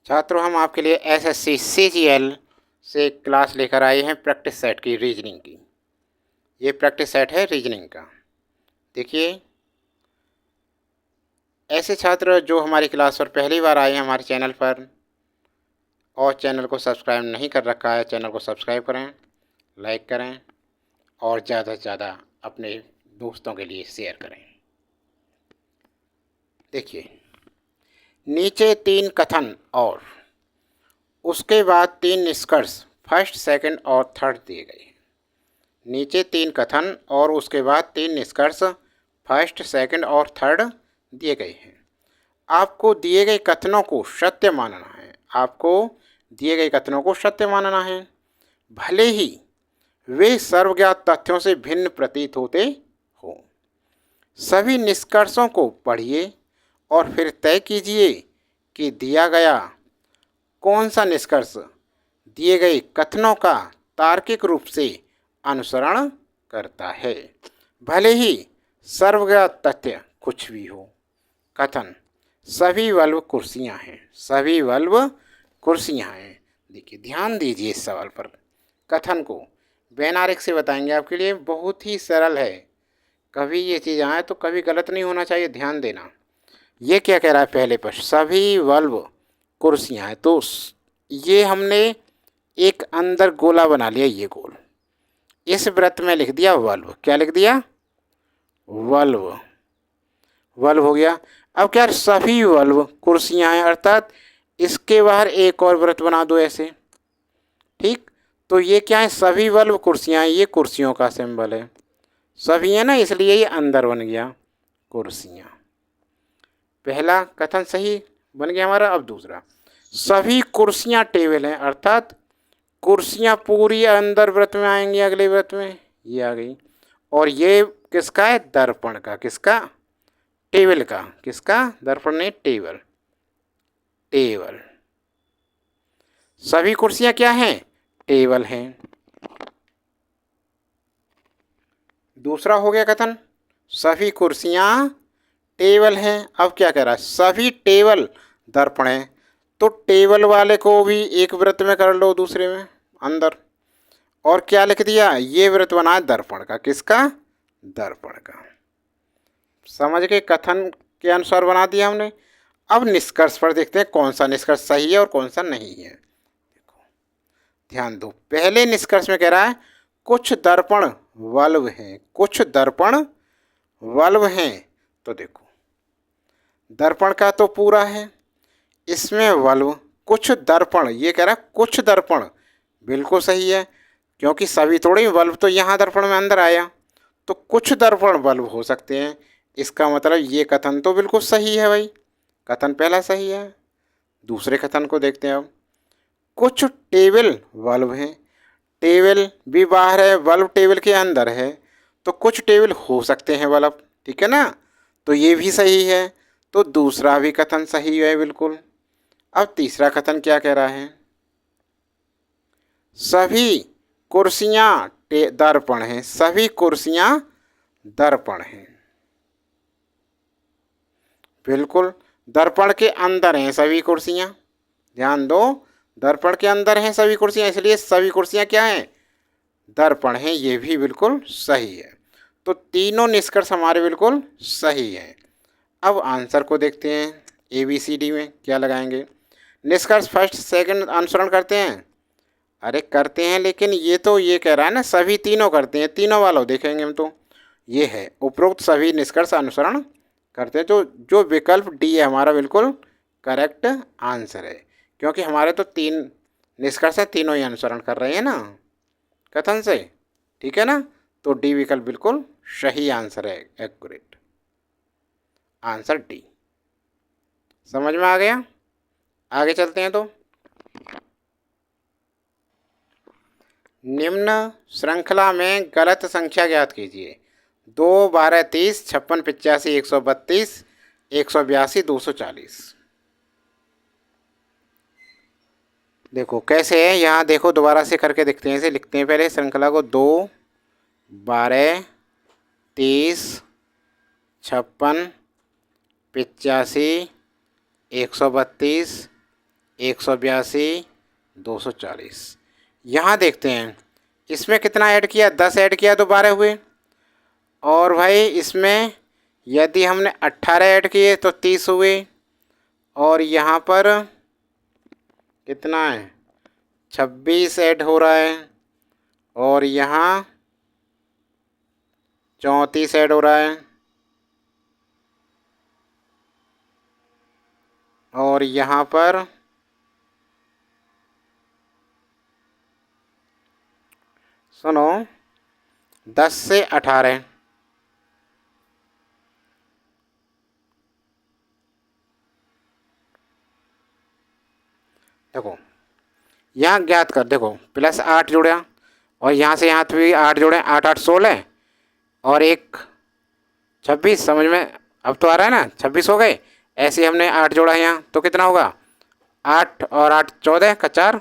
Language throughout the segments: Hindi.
छात्रों, हम आपके लिए एसएससी सीजीएल से एक क्लास लेकर आए हैं प्रैक्टिस सेट की, रीजनिंग की। ये प्रैक्टिस सेट है रीजनिंग का। देखिए, ऐसे छात्र जो हमारी क्लास पर पहली बार आए हैं हमारे चैनल पर और चैनल को सब्सक्राइब नहीं कर रखा है, चैनल को सब्सक्राइब करें, लाइक करें और ज़्यादा से ज़्यादा अपने दोस्तों के लिए शेयर करें। देखिए, नीचे 3 कथन और उसके बाद 3 निष्कर्ष फर्स्ट, सेकंड और थर्ड दिए गए हैं। नीचे 3 कथन और उसके बाद 3 निष्कर्ष फर्स्ट, सेकंड और थर्ड दिए गए हैं। आपको दिए गए कथनों को सत्य मानना है। आपको दिए गए कथनों को सत्य मानना है, भले ही वे सर्वज्ञात तथ्यों से भिन्न प्रतीत होते हों। सभी निष्कर्षों को पढ़िए और फिर तय कीजिए कि दिया गया कौन सा निष्कर्ष दिए गए कथनों का तार्किक रूप से अनुसरण करता है, भले ही सर्वज्ञात तथ्य कुछ भी हो। कथन: सभी बल्ब कुर्सियां हैं। सभी बल्ब कुर्सियां हैं। देखिए, ध्यान दीजिए इस सवाल पर। कथन को वैनारिक से बताएंगे आपके लिए, बहुत ही सरल है। कभी ये चीज़ आए तो कभी गलत नहीं होना चाहिए, ध्यान देना। ये क्या कह रहा है पहले पर? सभी बल्ब कुर्सियां हैं। तो ये हमने एक अंदर गोला बना लिया, ये गोल। इस वृत्त में लिख दिया बल्ब। क्या लिख दिया? बल्ब। बल्ब हो गया। अब क्या, सभी बल्ब कुर्सियां हैं, अर्थात इसके बाहर एक और वृत्त बना दो ऐसे। ठीक, तो ये क्या है? सभी बल्ब कुर्सियां हैं। ये कुर्सियों का सिंबल है, सभी है ना, इसलिए ये अंदर बन गया कुर्सियां। पहला कथन सही बन गया हमारा। अब दूसरा, सभी कुर्सियां टेबल हैं, अर्थात कुर्सियां पूरी अंदर वृत्त में आएंगी, अगले वृत्त में ये आ गई। और ये किसका है? दर्पण का। किसका? टेबल का। किसका? दर्पण नहीं, टेबल। टेबल। सभी कुर्सियां क्या हैं? टेबल हैं। दूसरा हो गया कथन, सभी कुर्सियां टेबल हैं। अब क्या कह रहा है? सभी टेबल दर्पण हैं। तो टेबल वाले को भी एक वृत्त में कर लो, दूसरे में अंदर। और क्या लिख दिया? ये वृत्त बना है दर्पण का। किसका? दर्पण का। समझ के? कथन के अनुसार बना दिया हमने। अब निष्कर्ष पर देखते हैं कौन सा निष्कर्ष सही है और कौन सा नहीं है। देखो, ध्यान दो। पहले निष्कर्ष में कह रहा है कुछ दर्पण बल्ब हैं। कुछ दर्पण बल्ब हैं। तो देखो, दर्पण का तो पूरा है, इसमें बल्ब, कुछ दर्पण, ये कह रहा है कुछ दर्पण, बिल्कुल सही है, क्योंकि सभी थोड़ी बल्ब तो यहाँ दर्पण में अंदर आया, तो कुछ दर्पण बल्ब हो सकते हैं। इसका मतलब ये कथन तो बिल्कुल सही है भाई। कथन पहला सही है। दूसरे कथन को देखते हैं अब। कुछ टेबल बल्ब हैं। टेबल भी बाहर है, बल्ब टेबल के अंदर है, तो कुछ टेबल हो सकते हैं बल्ब। ठीक है ना? तो ये भी सही है। तो दूसरा भी कथन सही है बिल्कुल। अब तीसरा कथन क्या कह रहा है? सभी कुर्सियां दर्पण हैं। सभी कुर्सियां दर्पण हैं। बिल्कुल, दर्पण के अंदर हैं सभी कुर्सियां। ध्यान दो, दर्पण के अंदर हैं सभी कुर्सियां, इसलिए सभी कुर्सियां क्या हैं? दर्पण हैं। ये भी बिल्कुल सही है। तो तीनों निष्कर्ष हमारे बिल्कुल सही हैं। अब आंसर को देखते हैं। ABCD में क्या लगाएंगे? निष्कर्ष फर्स्ट सेकंड अनुसरण करते हैं। अरे करते हैं, लेकिन ये तो ये कह रहा है ना सभी तीनों करते हैं, तीनों वालों देखेंगे हम तो। ये है उपरोक्त सभी निष्कर्ष अनुसरण करते हैं। तो जो विकल्प डी है हमारा बिल्कुल करेक्ट आंसर है, क्योंकि हमारे तो 3 निष्कर्ष है, तीनों ही अनुसरण कर रहे हैं ना कथन से। ठीक है ना? तो डी विकल्प बिल्कुल सही आंसर है, एक्यूरेट आंसर डी। समझ में आ गया? आगे चलते हैं। तो निम्न श्रृंखला में गलत संख्या ज्ञात कीजिए। 2, 12, 30, 56, 85, 132, 182, 240। देखो कैसे है, यहाँ देखो दोबारा से करके देखते हैं। इसे लिखते हैं पहले श्रृंखला को। 2, 12, 30, 56, 85, 132, 182, 240। यहाँ देखते हैं इसमें कितना ऐड किया, 10 ऐड किया तो 12 हुए। और भाई इसमें यदि हमने 18 ऐड किए तो 30 हुए। और यहाँ पर कितना है, 26 ऐड हो रहा है। और यहाँ 34 ऐड हो रहा है। और यहाँ पर सुनो 10 से 18। देखो यहाँ ज्ञात कर, देखो प्लस 8 जुड़ा और यहाँ से यहाँ भी 8 जुड़े, 8 8 16 और एक 26। समझ में अब तो आ रहा है ना, 26 हो गए। ऐसे हमने 8 जोड़ा है यहाँ तो कितना होगा, 8 और 8 14 का 4,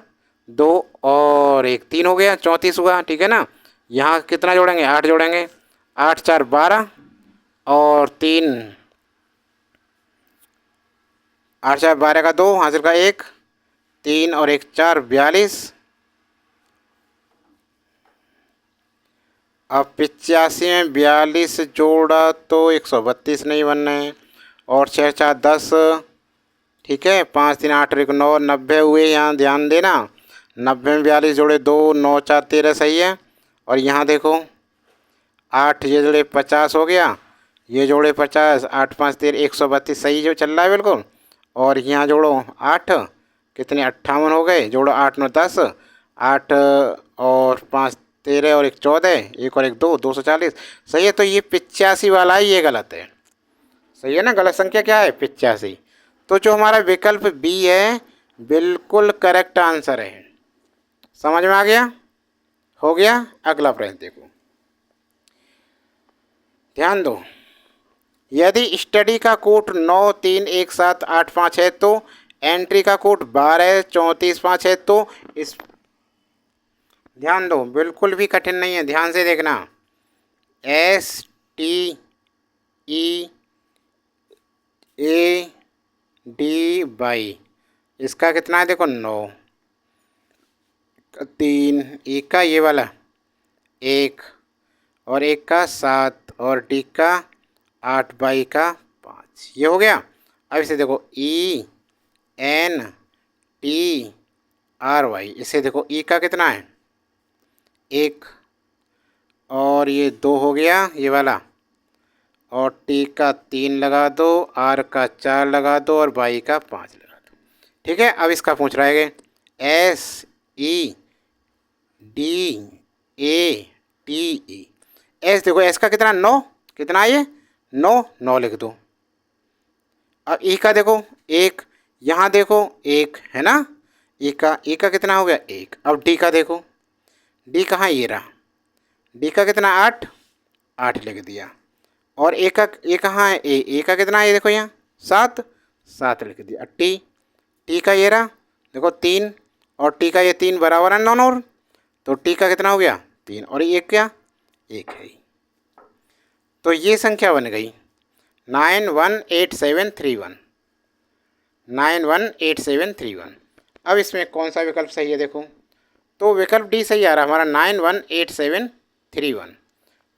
2 और 1 3 हो गया, 34 हुआ। ठीक है ना। यहाँ कितना जोड़ेंगे, 8 जोड़ेंगे, 8 4 12 और 3 8 4 12 का 2 हासिल का 1, 3 और 1 4 42। अब 85 में 42 जोड़ा तो 132 नहीं बनना है। और 6 4 10, ठीक है, 5 3 8 1 9, 90 हुए। यहाँ ध्यान देना, 90 में 42 जोड़े 2, 9 4 13 सही है। और यहाँ देखो 8 ये जोड़े 50 हो गया, ये जोड़े 50, 8 5 13 132 सही जो चल रहा है बिल्कुल। और यहाँ जोड़ो 8, कितने 58 हो गए, जोड़ो 8 9 10, 8 और 5 13 और 1 14, 1 और 1 2, 240 सही है। तो ये 85 वाला है, ये गलत है। सही है ना, गलत संख्या क्या है 85। तो जो हमारा विकल्प बी है बिल्कुल करेक्ट आंसर है। समझ में आ गया, हो गया। अगला प्रश्न देखो, ध्यान दो। यदि स्टडी का कोड 9 3 1 7 8 5 है तो एंट्री का कोड 12 34 5 है तो इस, ध्यान दो बिल्कुल भी कठिन नहीं है, ध्यान से देखना। STEAD, इसका कितना है देखो 9, 3 1 का ये वाला 1 और 1 का 7 और डी का 8 बाई का 5, ये हो गया। अब इसे देखो ENTRY, इसे देखो ई का कितना है 1 और ये 2 हो गया ये वाला, और टी का 3 लगा दो, आर का 4 लगा दो और बाई का 5 लगा दो। ठीक है। अब इसका पूछ रहा है SEDATE, एस देखो एस का कितना 9, कितना ये 9 9 लिख दो। अब ई का देखो 1, यहाँ देखो 1 है ना, ई का कितना हो गया 1। अब डी का देखो, डी कहाँ, ये रहा, डी का कितना 8 8 लिख दिया। और ए कहाँ है, ए का कितना है ये देखो यहाँ 7 7 लिख दिया। टी का ये रहा देखो 3 और टी का ये 3 बराबर है 9 और, तो टी का कितना हो गया 3 और ये क्या 1 है। तो ये संख्या बन गई 918731, 918731। अब इसमें कौन सा विकल्प सही है देखो, तो विकल्प डी सही आ रहा हमारा 918731।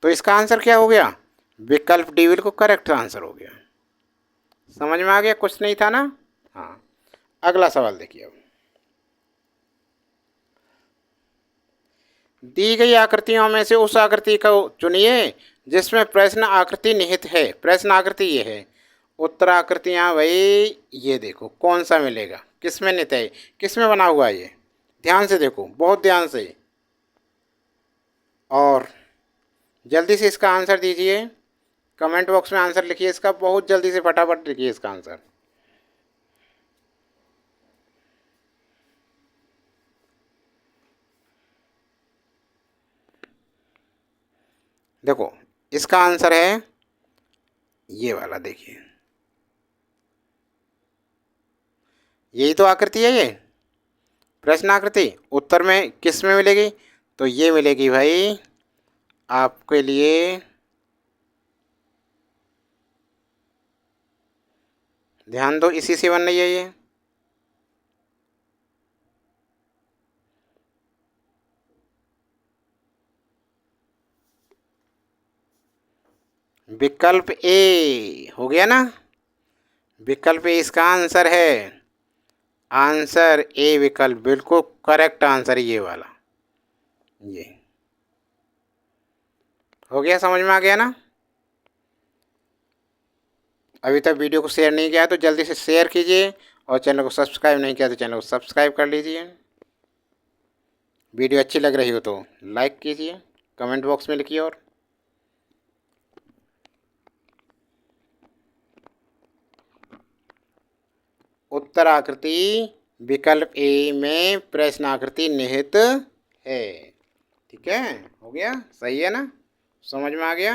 तो इसका आंसर क्या हो गया, विकल्प डी बिल्कुल करेक्ट आंसर हो गया। समझ में आ गया, कुछ नहीं था ना। हाँ, अगला सवाल देखिए। अब दी गई आकृतियों में से उस आकृति को चुनिए जिसमें प्रश्न आकृति निहित है। प्रश्न आकृति ये है, उत्तर आकृतियाँ भाई ये देखो कौन सा मिलेगा, किस में निहित है, किस में बना हुआ है ये, ध्यान से देखो बहुत ध्यान से। और जल्दी से इसका आंसर दीजिए, कमेंट बॉक्स में आंसर लिखिए इसका, बहुत जल्दी से फटाफट लिखिए इसका आंसर। देखो इसका आंसर है ये वाला, देखिए यही तो आकृति है, ये प्रश्न आकृति। उत्तर में किस में मिलेगी, तो ये मिलेगी भाई आपके लिए, ध्यान दो इसी से बन रही है ये, विकल्प ए हो गया ना। विकल्प ए इसका आंसर है। आंसर ए विकल्प बिल्कुल करेक्ट आंसर ये वाला। ये हो गया, समझ में आ गया ना। अभी तक वीडियो को शेयर नहीं किया तो जल्दी से शेयर कीजिए और चैनल को सब्सक्राइब नहीं किया तो चैनल को सब्सक्राइब कर लीजिए। वीडियो अच्छी लग रही हो तो लाइक कीजिए, कमेंट बॉक्स में लिखिए। और उत्तराकृति विकल्प ए में प्रश्न आकृति निहित है। ठीक है, हो गया, सही है ना, समझ में आ गया।